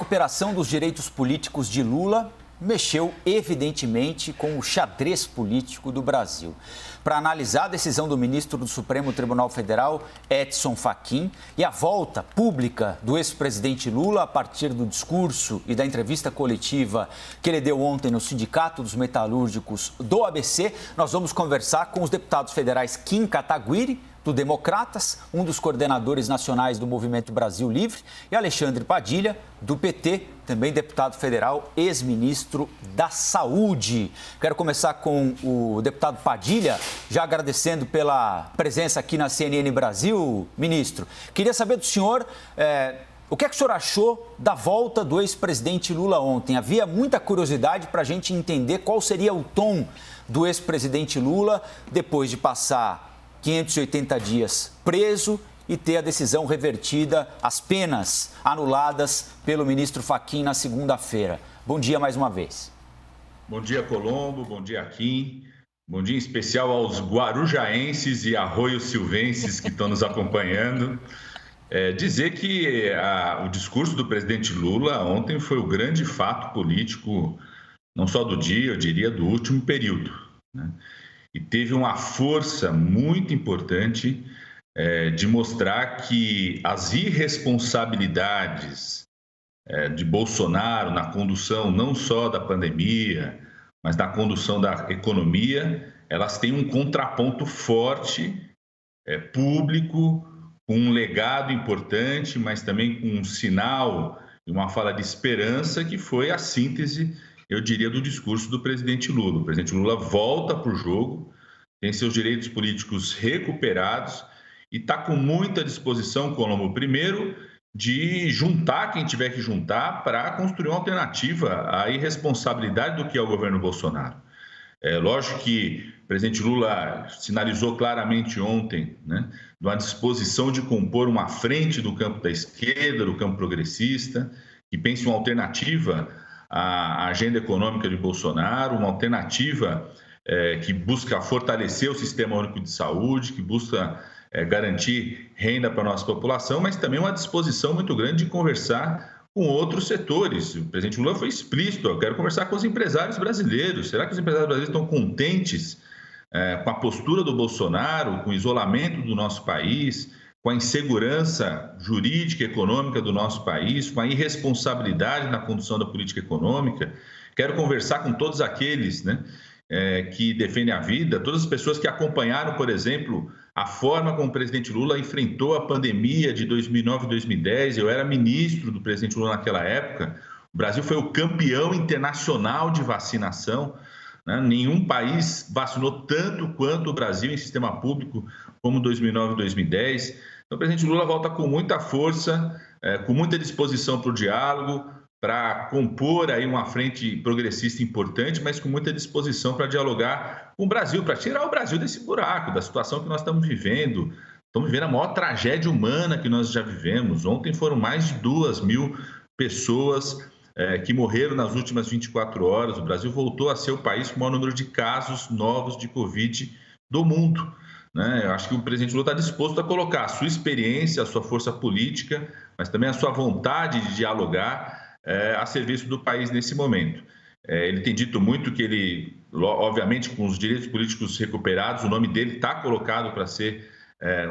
recuperação dos direitos políticos de Lula mexeu, evidentemente, com o xadrez político do Brasil. Para analisar a decisão do ministro do Supremo Tribunal Federal, Edson Fachin, e a volta pública do ex-presidente Lula a partir do discurso e da entrevista coletiva que ele deu ontem no Sindicato dos Metalúrgicos do ABC, nós vamos conversar com os deputados federais Kim Kataguiri, do Democratas, um dos coordenadores nacionais do Movimento Brasil Livre, e Alexandre Padilha, do PT, também deputado federal, ex-ministro da Saúde. Quero começar com o deputado Padilha, já agradecendo pela presença aqui na CNN Brasil, ministro. Queria saber do senhor o que é que o senhor achou da volta do ex-presidente Lula ontem. Havia muita curiosidade para a gente entender qual seria o tom do ex-presidente Lula depois de passar 580 dias preso e ter a decisão revertida, as penas anuladas pelo ministro Fachin na segunda-feira. Bom dia mais uma vez. Bom dia, Colombo. Bom dia, Kim. Bom dia em especial aos guarujaenses e arroio-silvenses que estão nos acompanhando. Dizer que o discurso do presidente Lula ontem foi o grande fato político, não só do dia, eu diria, do último período, né? E teve uma força muito importante de mostrar que as irresponsabilidades de Bolsonaro na condução não só da pandemia, mas na condução da economia, elas têm um contraponto forte, público, com um legado importante, mas também com um sinal e uma fala de esperança que foi a síntese, eu diria, do discurso do presidente Lula. O presidente Lula volta para o jogo, tem seus direitos políticos recuperados e está com muita disposição, Colombo, primeiro, de juntar quem tiver que juntar para construir uma alternativa à irresponsabilidade do que é o governo Bolsonaro. Lógico que o presidente Lula sinalizou claramente ontem, né, de uma disposição de compor uma frente do campo da esquerda, do campo progressista, que pense uma alternativa a agenda econômica de Bolsonaro, uma alternativa que busca fortalecer o Sistema Único de Saúde, que busca garantir renda para a nossa população, mas também uma disposição muito grande de conversar com outros setores. O presidente Lula foi explícito: eu quero conversar com os empresários brasileiros. Será que os empresários brasileiros estão contentes com a postura do Bolsonaro, com o isolamento do nosso país, com a insegurança jurídica e econômica do nosso país, com a irresponsabilidade na condução da política econômica? Quero conversar com todos aqueles, né, que defendem a vida, todas as pessoas que acompanharam, por exemplo, a forma como o presidente Lula enfrentou a pandemia de 2009 e 2010. Eu era ministro do presidente Lula naquela época. O Brasil foi o campeão internacional de vacinação, né? Nenhum país vacinou tanto quanto o Brasil em sistema público como 2009 e 2010. Então, o presidente Lula volta com muita força, com muita disposição para o diálogo, para compor aí uma frente progressista importante, mas com muita disposição para dialogar com o Brasil, para tirar o Brasil desse buraco, da situação que nós estamos vivendo. Estamos vivendo a maior tragédia humana que nós já vivemos. Ontem foram mais de 2.000 pessoas que morreram nas últimas 24 horas. O Brasil voltou a ser o país com o maior número de casos novos de Covid do mundo, né? Eu acho que o presidente Lula está disposto a colocar a sua experiência, a sua força política, mas também a sua vontade de dialogar a serviço do país nesse momento. Ele tem dito muito que ele, obviamente, com os direitos políticos recuperados, o nome dele está colocado para ser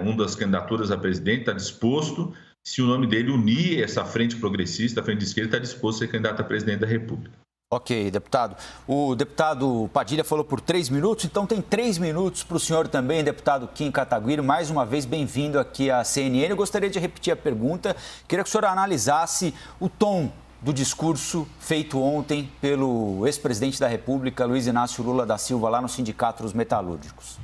uma das candidaturas a presidente, está disposto, se o nome dele unir essa frente progressista, a frente de esquerda, está disposto a ser candidato a presidente da República. Ok, deputado. O deputado Padilha falou por 3 minutos, então tem 3 minutos para o senhor também, deputado Kim Kataguiri. Mais uma vez, bem-vindo aqui à CNN. Eu gostaria de repetir a pergunta. Queria que o senhor analisasse o tom do discurso feito ontem pelo ex-presidente da República, Luiz Inácio Lula da Silva, lá no Sindicato dos Metalúrgicos.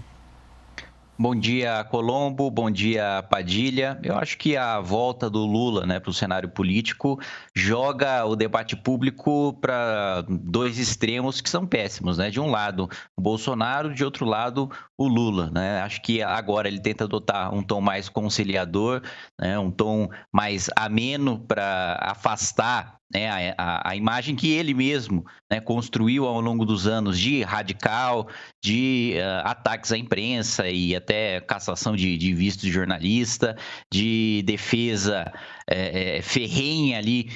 Bom dia, Colombo. Bom dia, Padilha. Eu acho que a volta do Lula, né, para o cenário político joga o debate público para 2 extremos que são péssimos, né? De um lado, o Bolsonaro, de outro lado, o Lula, né? Acho que agora ele tenta adotar um tom mais conciliador, né, um tom mais ameno para afastar né, a imagem que ele mesmo, né, construiu ao longo dos anos de radical, de ataques à imprensa e até cassação de visto de jornalista, de defesa ferrenha ali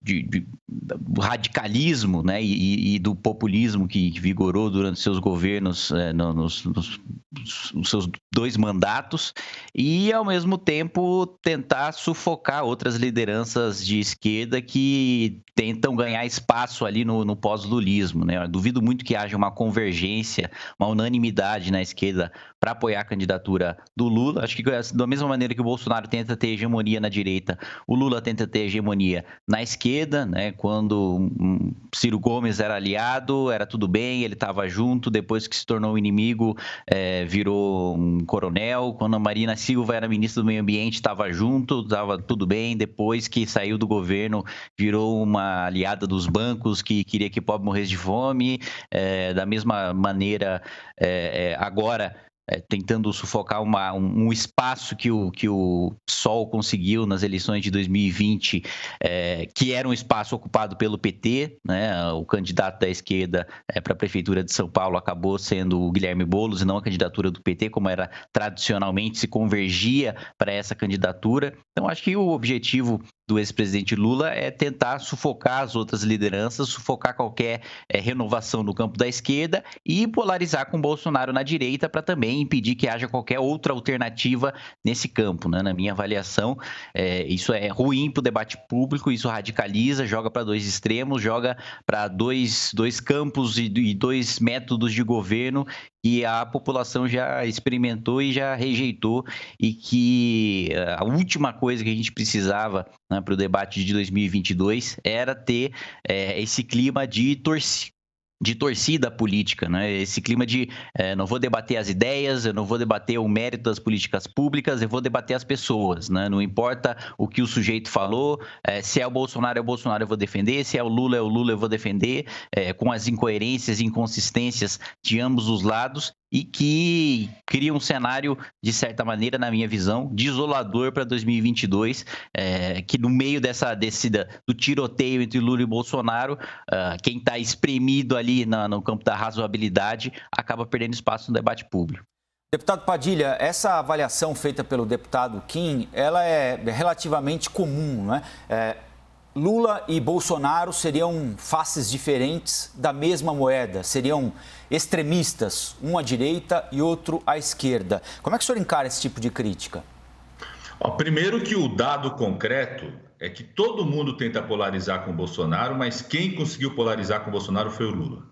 do radicalismo, né, e do populismo que vigorou durante seus governos, nos seus 2 mandatos, e, ao mesmo tempo, tentar sufocar outras lideranças de esquerda que tentam ganhar espaço ali no pós-lulismo, né? Eu duvido muito que haja uma convergência, uma unanimidade na esquerda para apoiar a candidatura do Lula. Acho que da mesma maneira que o Bolsonaro tenta ter hegemonia na direita, o Lula tenta ter hegemonia na esquerda, né? Quando Ciro Gomes era aliado, era tudo bem, ele estava junto. Depois que se tornou inimigo, virou um coronel. Quando a Marina Silva era ministra do Meio Ambiente, estava junto, estava tudo bem. Depois que saiu do governo, virou uma aliada dos bancos que queria que o pobre morresse de fome. Da mesma maneira, agora tentando sufocar um espaço que o PSOL conseguiu nas eleições de 2020, que era um espaço ocupado pelo PT, né? O candidato da esquerda para a Prefeitura de São Paulo acabou sendo o Guilherme Boulos e não a candidatura do PT, como era tradicionalmente, se convergia para essa candidatura. Então, acho que o objetivo do ex-presidente Lula é tentar sufocar as outras lideranças, sufocar qualquer renovação no campo da esquerda e polarizar com Bolsonaro na direita para também impedir que haja qualquer outra alternativa nesse campo, né? Na minha avaliação, isso é ruim para o debate público, isso radicaliza, joga para 2 extremos, joga para dois campos e 2 métodos de governo que a população já experimentou e já rejeitou, e que a última coisa que a gente precisava, né, para o debate de 2022 era ter esse clima de torcida política, né? Esse clima de não vou debater as ideias, eu não vou debater o mérito das políticas públicas, eu vou debater as pessoas, né? Não importa o que o sujeito falou, se é o Bolsonaro, eu vou defender, se é o Lula, eu vou defender, com as incoerências e inconsistências de ambos os lados, e que cria um cenário, de certa maneira, na minha visão, desolador para 2022, que no meio do tiroteio entre Lula e Bolsonaro, quem está espremido ali no campo da razoabilidade acaba perdendo espaço no debate público. Deputado Padilha, essa avaliação feita pelo deputado Kim, ela é relativamente comum, né? Lula e Bolsonaro seriam faces diferentes da mesma moeda, seriam extremistas, um à direita e outro à esquerda. Como é que o senhor encara esse tipo de crítica? Primeiro que o dado concreto é que todo mundo tenta polarizar com o Bolsonaro, mas quem conseguiu polarizar com o Bolsonaro foi o Lula.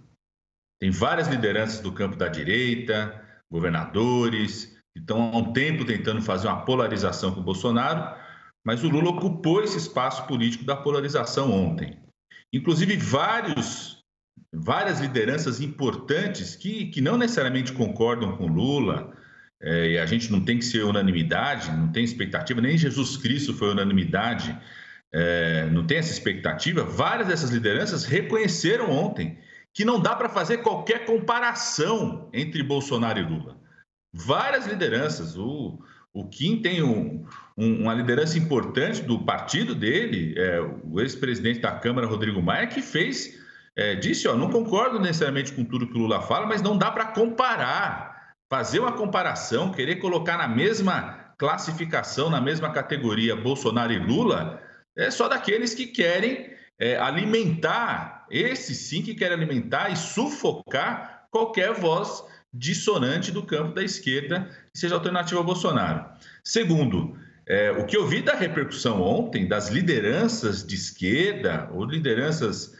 Tem várias lideranças do campo da direita, governadores, que estão há um tempo tentando fazer uma polarização com o Bolsonaro, mas o Lula ocupou esse espaço político da polarização ontem. Inclusive, várias lideranças importantes que não necessariamente concordam com o Lula, e a gente não tem que ser unanimidade, não tem expectativa, nem Jesus Cristo foi unanimidade, não tem essa expectativa. Várias dessas lideranças reconheceram ontem que não dá para fazer qualquer comparação entre Bolsonaro e Lula. Várias lideranças, o Kim tem uma liderança importante do partido dele, o ex-presidente da Câmara, Rodrigo Maia, que disse, não concordo necessariamente com tudo que o Lula fala, mas não dá para comparar, fazer uma comparação, querer colocar na mesma classificação, na mesma categoria Bolsonaro e Lula, é só daqueles que querem alimentar, esses sim que querem alimentar e sufocar qualquer voz dissonante do campo da esquerda que seja alternativa ao Bolsonaro. Segundo, o que eu vi da repercussão ontem das lideranças de esquerda ou lideranças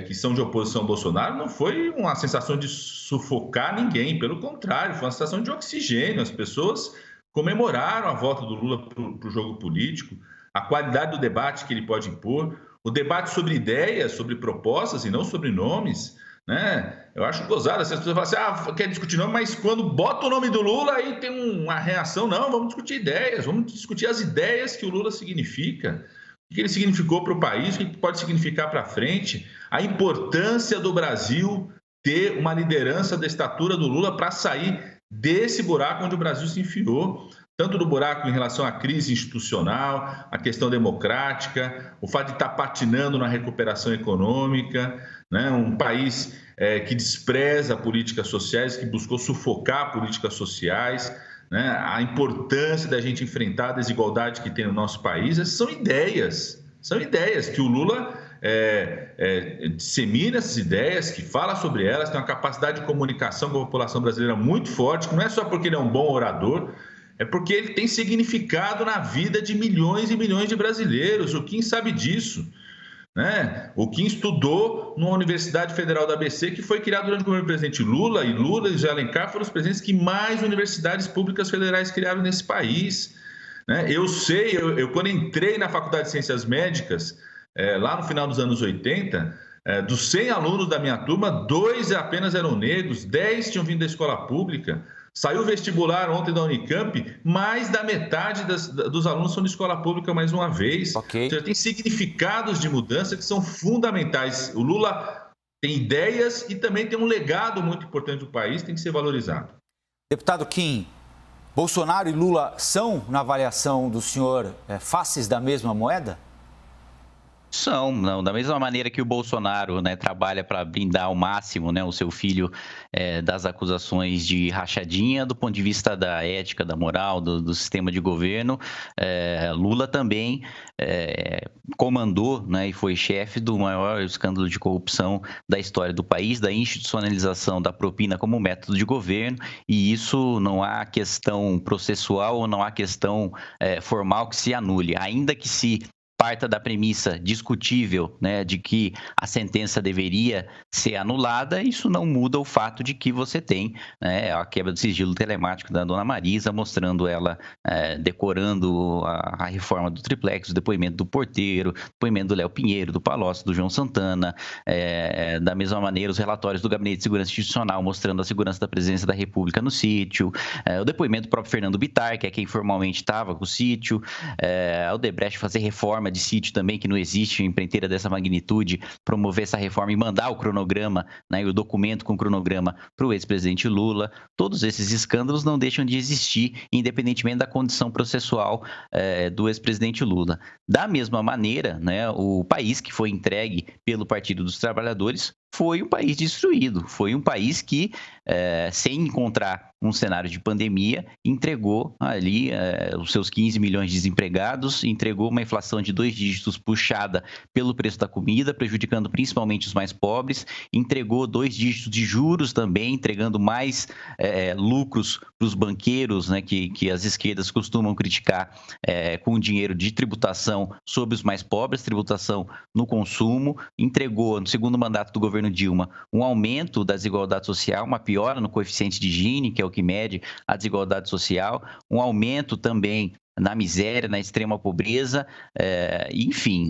que são de oposição ao Bolsonaro não foi uma sensação de sufocar ninguém, pelo contrário, foi uma sensação de oxigênio. As pessoas comemoraram a volta do Lula para o jogo político, a qualidade do debate que ele pode impor, o debate sobre ideias, sobre propostas e não sobre nomes, né? Eu acho gozado, as pessoas falam assim, quer discutir nome, mas quando bota o nome do Lula, aí tem uma reação, não, vamos discutir ideias, vamos discutir as ideias que o Lula significa, o que ele significou para o país, o que pode significar para frente, a importância do Brasil ter uma liderança da estatura do Lula para sair desse buraco onde o Brasil se enfiou. tanto do buraco em relação à crise institucional, a questão democrática, o fato de estar patinando na recuperação econômica, né? Um país que despreza políticas sociais, que buscou sufocar políticas sociais, né? A importância da gente enfrentar a desigualdade que tem no nosso país. Essas são ideias que o Lula dissemina essas ideias, que fala sobre elas, tem uma capacidade de comunicação com a população brasileira muito forte, que não é só porque ele é um bom orador, é porque ele tem significado na vida de milhões e milhões de brasileiros. O Kim sabe disso, né? O Kim estudou numa Universidade Federal da ABC, que foi criada durante o governo do presidente Lula, e Lula e José Alencar foram os presidentes que mais universidades públicas federais criaram nesse país, né? Eu sei, quando entrei na Faculdade de Ciências Médicas, lá no final dos anos 80, dos 100 alunos da minha turma, 2 apenas eram negros, 10 tinham vindo da escola pública. Saiu o vestibular ontem da Unicamp, mais da metade dos alunos são de escola pública mais uma vez. Okay. Ou seja, tem significados de mudança que são fundamentais. O Lula tem ideias e também tem um legado muito importante do país, tem que ser valorizado. Deputado Kim, Bolsonaro e Lula são, na avaliação do senhor, faces da mesma moeda? São, não. Da mesma maneira que o Bolsonaro, né, trabalha para blindar ao máximo, né, o seu filho das acusações de rachadinha, do ponto de vista da ética, da moral, do sistema de governo, Lula também comandou, né, e foi chefe do maior escândalo de corrupção da história do país, da institucionalização da propina como método de governo, e isso não há questão processual ou não há questão formal que se anule, ainda que se parta da premissa discutível, né, de que a sentença deveria ser anulada, isso não muda o fato de que você tem, né, a quebra do sigilo telemático da dona Marisa, mostrando ela decorando a reforma do triplex, o depoimento do Porteiro, depoimento do Léo Pinheiro, do Palocci, do João Santana, da mesma maneira os relatórios do Gabinete de Segurança Institucional mostrando a segurança da presidência da República no sítio, o depoimento do próprio Fernando Bittar, que é quem formalmente estava com o sítio, o Odebrecht fazer reforma de sítio também, que não existe uma empreiteira dessa magnitude, promover essa reforma e mandar o cronograma, né, e o documento com o cronograma para o ex-presidente Lula. Todos esses escândalos não deixam de existir, independentemente da condição processual do ex-presidente Lula. Da mesma maneira, né, o país que foi entregue pelo Partido dos Trabalhadores foi um país destruído, foi um país que, sem encontrar um cenário de pandemia, entregou ali os seus 15 milhões de desempregados, entregou uma inflação de 2 dígitos puxada pelo preço da comida, prejudicando principalmente os mais pobres, entregou 2 dígitos de juros também, entregando mais lucros para os banqueiros, né, que as esquerdas costumam criticar com dinheiro de tributação sobre os mais pobres, tributação no consumo, entregou no segundo mandato do governo Dilma um aumento da desigualdade social, uma piora no coeficiente de Gini, que é o que mede a desigualdade social, um aumento também na miséria, na extrema pobreza, enfim,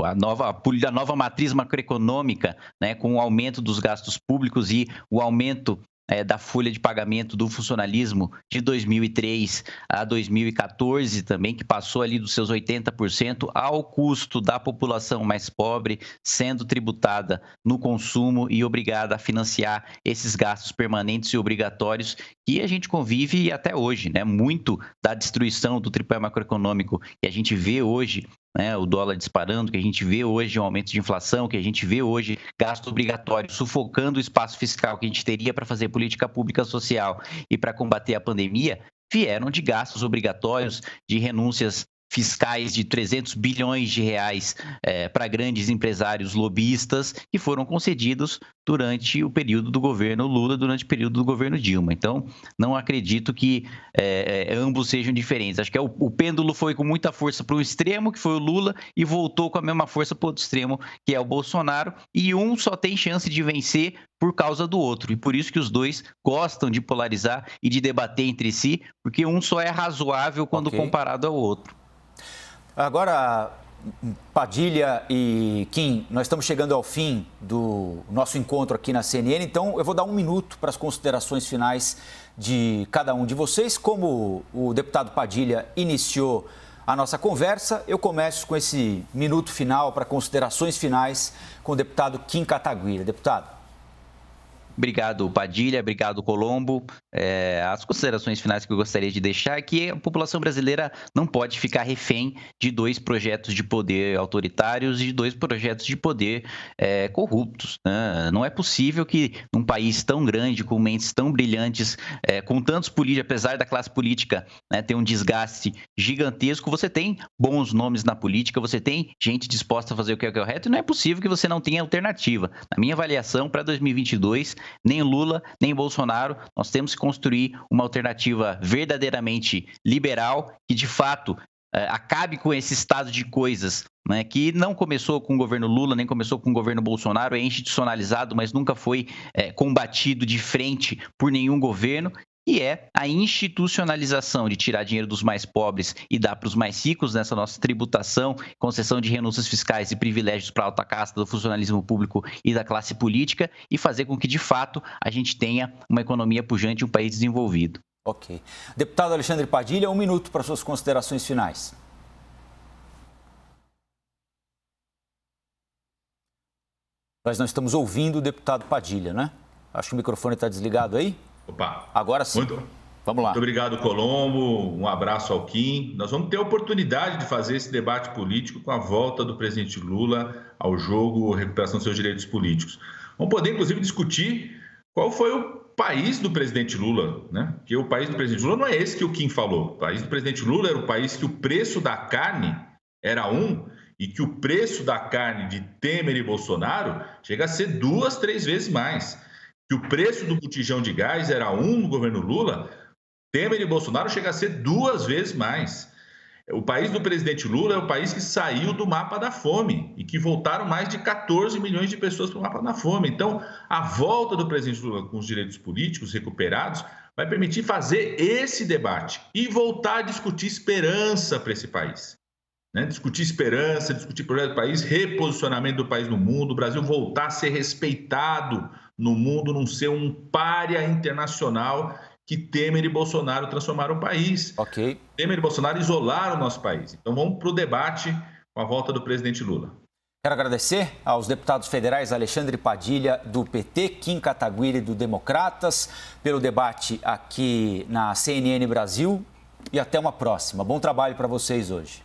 a nova matriz macroeconômica, né, com o aumento dos gastos públicos e o aumento da folha de pagamento do funcionalismo de 2003 a 2014 também, que passou ali dos seus 80% ao custo da população mais pobre, sendo tributada no consumo e obrigada a financiar esses gastos permanentes e obrigatórios que a gente convive até hoje, né? Muito da destruição do tripé macroeconômico que a gente vê hoje, né, o dólar disparando, que a gente vê hoje um aumento de inflação, que a gente vê hoje gasto obrigatório sufocando o espaço fiscal que a gente teria para fazer política pública social e para combater a pandemia, vieram de gastos obrigatórios, de renúncias fiscais de 300 bilhões de reais para grandes empresários lobistas que foram concedidos durante o período do governo Lula, durante o período do governo Dilma. Então, não acredito que ambos sejam diferentes. Acho que o pêndulo foi com muita força para um extremo, que foi o Lula, e voltou com a mesma força para o outro extremo, que é o Bolsonaro, e um só tem chance de vencer por causa do outro. E por isso que os dois gostam de polarizar e de debater entre si, porque um só é razoável quando comparado ao outro. Agora, Padilha e Kim, nós estamos chegando ao fim do nosso encontro aqui na CNN, então eu vou dar 1 minuto para as considerações finais de cada um de vocês. Como o deputado Padilha iniciou a nossa conversa, eu começo com esse minuto final para considerações finais com o deputado Kim Kataguiri. Deputado. Obrigado, Padilha. Obrigado, Colombo. As considerações finais que eu gostaria de deixar é que a população brasileira não pode ficar refém de 2 projetos de poder autoritários e de 2 projetos de poder corruptos, né? Não é possível que num país tão grande, com mentes tão brilhantes, com tantos políticos, apesar da classe política, né, ter um desgaste gigantesco, você tem bons nomes na política, você tem gente disposta a fazer o que é correto, e não é possível que você não tenha alternativa. Na minha avaliação, para 2022, nem Lula, nem Bolsonaro, nós temos que construir uma alternativa verdadeiramente liberal, que de fato acabe com esse estado de coisas, né, que não começou com o governo Lula, nem começou com o governo Bolsonaro, é institucionalizado, mas nunca foi combatido de frente por nenhum governo, e é a institucionalização de tirar dinheiro dos mais pobres e dar para os mais ricos nessa nossa tributação, concessão de renúncias fiscais e privilégios para a alta casta do funcionalismo público e da classe política, e fazer com que, de fato, a gente tenha uma economia pujante e um país desenvolvido. Ok. Deputado Alexandre Padilha, 1 minuto para suas considerações finais. Nós não estamos ouvindo o deputado Padilha, né? Acho que o microfone está desligado aí. Opa. Agora sim. Vamos lá. Muito obrigado, Colombo. Um abraço ao Kim. Nós vamos ter a oportunidade de fazer esse debate político com a volta do presidente Lula ao jogo Recuperação dos Seus Direitos Políticos. Vamos poder, inclusive, discutir qual foi o país do presidente Lula, né? Porque o país do presidente Lula não é esse que o Kim falou. O país do presidente Lula era o país que o preço da carne era 1 e que o preço da carne de Temer e Bolsonaro chega a ser 2, 3 vezes mais. Que o preço do botijão de gás era 1 no governo Lula, Temer e Bolsonaro chega a ser 2 vezes mais. O país do presidente Lula é o país que saiu do mapa da fome e que voltaram mais de 14 milhões de pessoas para o mapa da fome. Então, a volta do presidente Lula com os direitos políticos recuperados vai permitir fazer esse debate e voltar a discutir esperança para esse país. Né? Discutir esperança, discutir projeto do país, reposicionamento do país no mundo, o Brasil voltar a ser respeitado no mundo, não ser um pária internacional que Temer e Bolsonaro transformaram o país. Ok. Temer e Bolsonaro isolaram o nosso país. Então vamos para o debate com a volta do presidente Lula. Quero agradecer aos deputados federais Alexandre Padilha, do PT, Kim Kataguiri, do Democratas, pelo debate aqui na CNN Brasil, e até uma próxima. Bom trabalho para vocês hoje.